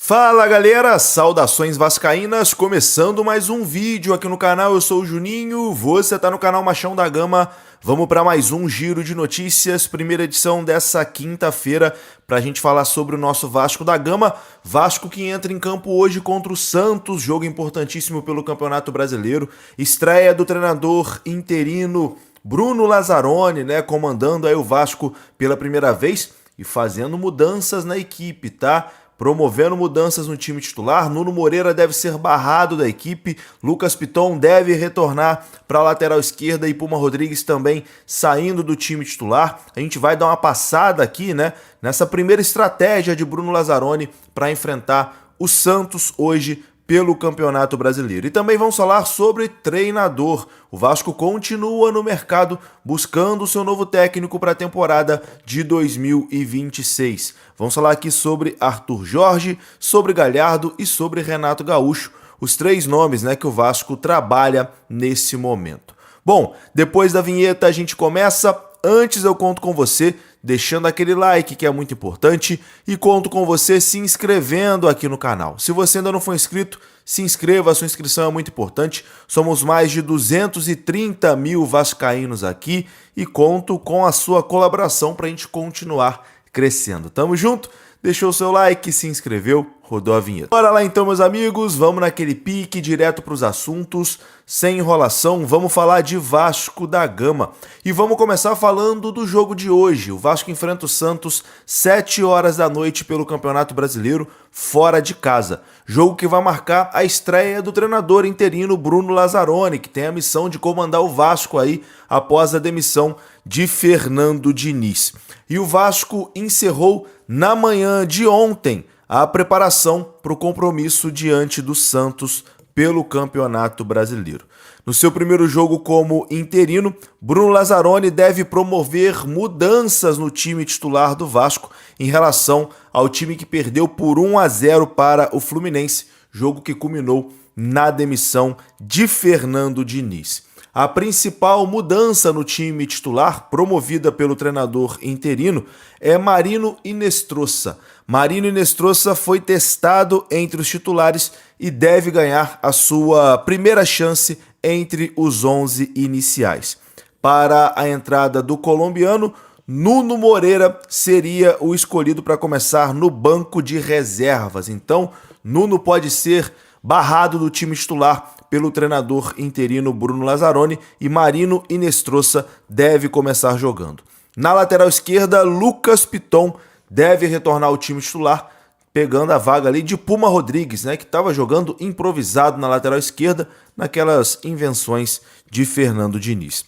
Fala galera, saudações vascaínas, começando mais um vídeo aqui no canal, eu sou o Juninho, você tá no canal Machão da Gama, vamos para mais um giro de notícias, primeira edição dessa quinta-feira, pra gente falar sobre o nosso Vasco da Gama, Vasco que entra em campo hoje contra o Santos, jogo importantíssimo pelo Campeonato Brasileiro, estreia do treinador interino Bruno Lazzaroni, né, comandando aí o Vasco pela primeira vez e fazendo mudanças na equipe, tá? Promovendo mudanças no time titular, Nuno Moreira deve ser barrado da equipe, Lucas Piton deve retornar para a lateral esquerda e Puma Rodrigues também saindo do time titular. A gente vai dar uma passada aqui, né, nessa primeira estratégia de Bruno Lazzaroni para enfrentar o Santos hoje pelo Campeonato Brasileiro. E também vamos falar sobre treinador. O Vasco continua no mercado buscando o seu novo técnico para a temporada de 2026. Vamos falar aqui sobre Arthur Jorge, sobre Galhardo e sobre Renato Gaúcho, os três nomes, né, que o Vasco trabalha nesse momento. Bom, depois da vinheta a gente começa. Antes eu conto com você deixando aquele like que é muito importante e conto com você se inscrevendo aqui no canal. Se você ainda não for inscrito, se inscreva, a sua inscrição é muito importante. Somos mais de 230 mil vascaínos aqui e conto com a sua colaboração para a gente continuar crescendo. Tamo junto? Deixou o seu like, se inscreveu, rodou a vinheta. Bora lá então, meus amigos, vamos naquele pique direto para os assuntos, sem enrolação, vamos falar de Vasco da Gama. E vamos começar falando do jogo de hoje. O Vasco enfrenta o Santos 7 horas da noite pelo Campeonato Brasileiro, fora de casa. Jogo que vai marcar a estreia do treinador interino Bruno Lazzaroni, que tem a missão de comandar o Vasco aí após a demissão de Fernando Diniz. E o Vasco encerrou na manhã de ontem a preparação para o compromisso diante do Santos pelo Campeonato Brasileiro. No seu primeiro jogo como interino, Bruno Lazzaroni deve promover mudanças no time titular do Vasco em relação ao time que perdeu por 1-0 para o Fluminense, jogo que culminou na demissão de Fernando Diniz. A principal mudança no time titular, promovida pelo treinador interino, é Marino Inestrosa. Marino Inestrosa foi testado entre os titulares e deve ganhar a sua primeira chance entre os 11 iniciais. Para a entrada do colombiano, Nuno Moreira seria o escolhido para começar no banco de reservas. Então, Nuno pode ser barrado do time titular pelo treinador interino Bruno Lazzaroni e Marino Inestrosa deve começar jogando. Na lateral esquerda, Lucas Piton deve retornar ao time titular, pegando a vaga ali de Puma Rodrigues, né, que estava jogando improvisado na lateral esquerda, naquelas invenções de Fernando Diniz.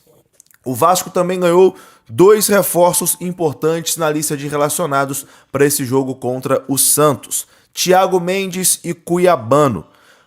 O Vasco também ganhou 2 reforços importantes na lista de relacionados para esse jogo contra o Santos: Thiago Mendes e Cuiabano.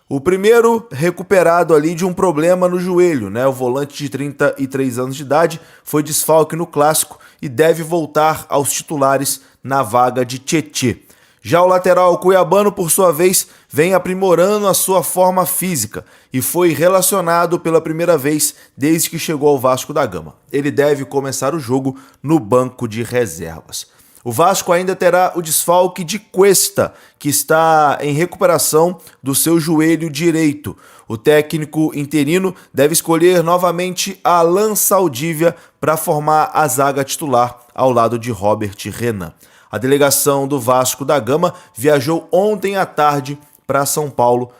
O primeiro recuperado ali de um problema no joelho, né? O volante de 33 anos de idade foi desfalque no Clássico e deve voltar aos titulares na vaga de Tietê. Já o lateral Cuiabano, por sua vez, vem aprimorando a sua forma física e foi relacionado pela primeira vez desde que chegou ao Vasco da Gama. Ele deve começar o jogo no banco de reservas. O Vasco ainda terá o desfalque de Cuesta, que está em recuperação do seu joelho direito. O técnico interino deve escolher novamente Alan Saldívia para formar a zaga titular ao lado de Robert Renan. A delegação do Vasco da Gama viajou ontem à tarde para São Paulo,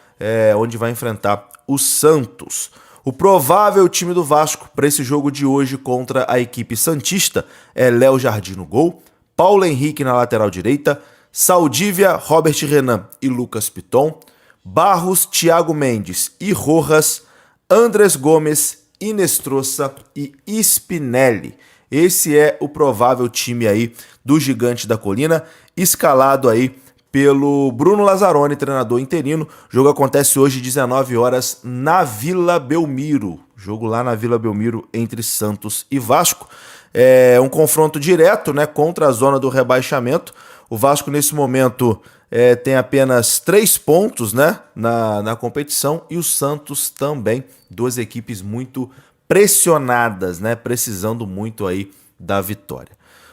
onde vai enfrentar o Santos. O provável time do Vasco para esse jogo de hoje contra a equipe santista é Léo Jardim no gol, Paulo Henrique na lateral direita, Saldívia, Robert Renan e Lucas Piton, Barros, Thiago Mendes e Rojas, Andrés Gomes, Inestrosa e Spinelli. Esse é o provável time aí do Gigante da Colina, escalado aí pelo Bruno Lazzaroni, treinador interino. O jogo acontece hoje, 19 horas, na Vila Belmiro. Jogo lá na Vila Belmiro entre Santos e Vasco. É um confronto direto, né, contra a zona do rebaixamento. O Vasco, nesse momento, tem apenas 3 pontos, né, na competição. E o Santos também. 2 equipes muito pressionadas, né, precisando muito aí da vitória.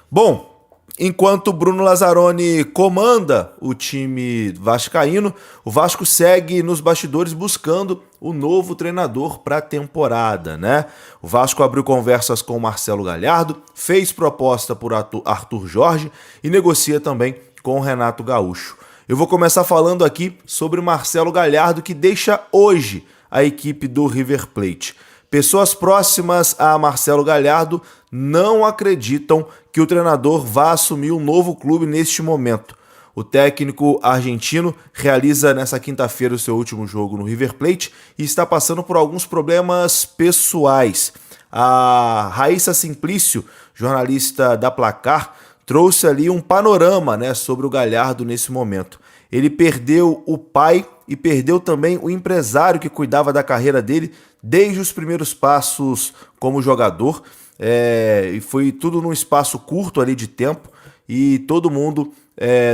Bom, Enquanto Bruno Lazzaroni comanda o time vascaíno, o Vasco segue nos bastidores buscando o novo treinador para a temporada, né? O Vasco abriu conversas com o Marcelo Galhardo, fez proposta por Arthur Jorge e negocia também com o Renato Gaúcho. Eu vou começar falando aqui sobre o Marcelo Galhardo, que deixa hoje a equipe do River Plate. Pessoas próximas a Marcelo Galhardo não acreditam que o treinador vá assumir um novo clube neste momento. O técnico argentino realiza nesta quinta-feira o seu último jogo no River Plate e está passando por alguns problemas pessoais. A Raíssa Simplício, jornalista da Placar, trouxe ali um panorama, né, sobre o Galhardo nesse momento. Ele perdeu o pai e perdeu também o empresário que cuidava da carreira dele desde os primeiros passos como jogador. E foi tudo num espaço curto ali de tempo, e todo mundo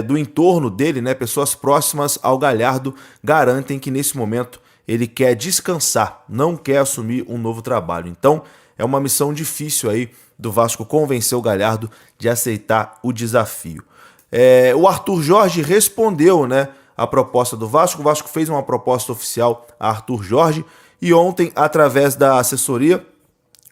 do entorno dele, né, pessoas próximas ao Galhardo, garantem que nesse momento ele quer descansar, não quer assumir um novo trabalho. Então é uma missão difícil aí do Vasco convencer o Galhardo de aceitar o desafio. O Arthur Jorge respondeu, né, a proposta do Vasco. O Vasco fez uma proposta oficial a Arthur Jorge e ontem, através da assessoria,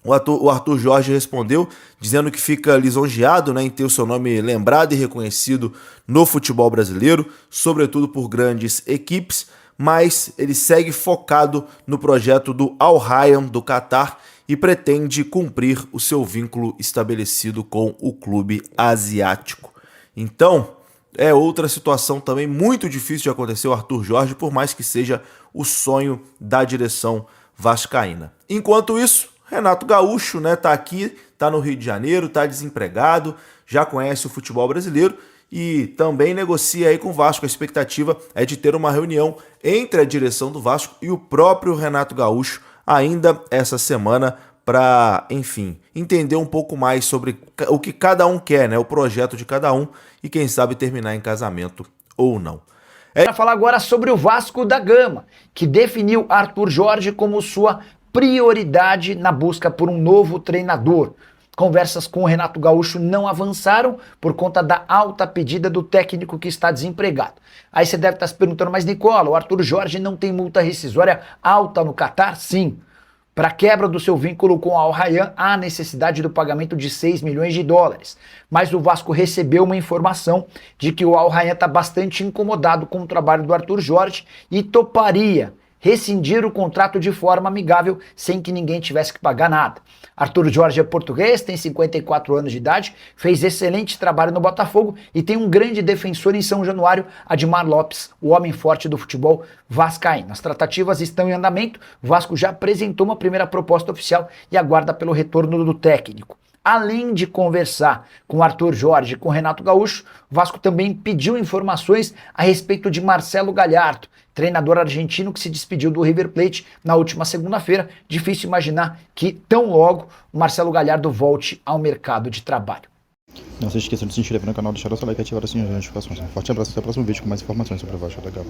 o Arthur Jorge respondeu dizendo que fica lisonjeado, né, em ter o seu nome lembrado e reconhecido no futebol brasileiro, sobretudo por grandes equipes, mas ele segue focado no projeto do Al Rayyan do Catar e pretende cumprir o seu vínculo estabelecido com o clube asiático. Então, é outra situação também muito difícil de acontecer o Arthur Jorge, por mais que seja o sonho da direção vascaína. Enquanto isso, Renato Gaúcho, né, tá aqui, tá no Rio de Janeiro, tá desempregado, já conhece o futebol brasileiro e também negocia aí com o Vasco. A expectativa é de ter uma reunião entre a direção do Vasco e o próprio Renato Gaúcho ainda essa semana para, enfim, entender um pouco mais sobre o que cada um quer, né, o projeto de cada um e quem sabe terminar em casamento ou não. Para falar agora sobre o Vasco da Gama, que definiu Arthur Jorge como sua prioridade na busca por um novo treinador. Conversas com o Renato Gaúcho não avançaram por conta da alta pedida do técnico que está desempregado. Aí você deve estar se perguntando, mas Nicola, o Arthur Jorge não tem multa rescisória alta no Catar? Sim. Para quebra do seu vínculo com o Al Rayyan, há necessidade do pagamento de 6 milhões de dólares. Mas o Vasco recebeu uma informação de que o Al Rayyan está bastante incomodado com o trabalho do Arthur Jorge e toparia rescindir o contrato de forma amigável, sem que ninguém tivesse que pagar nada. Arthur Jorge é português, tem 54 anos de idade, fez excelente trabalho no Botafogo e tem um grande defensor em São Januário, Admar Lopes, o homem forte do futebol vascaíno. As tratativas estão em andamento, o Vasco já apresentou uma primeira proposta oficial e aguarda pelo retorno do técnico. Além de conversar com Arthur Jorge e com Renato Gaúcho, o Vasco também pediu informações a respeito de Marcelo Galhardo, treinador argentino que se despediu do River Plate na última segunda-feira. Difícil imaginar que tão logo o Marcelo Galhardo volte ao mercado de trabalho. Não se esqueça de se inscrever no canal, deixar o seu like e ativar as notificações. Um forte abraço e até o próximo vídeo com mais informações sobre o Vasco da Gama.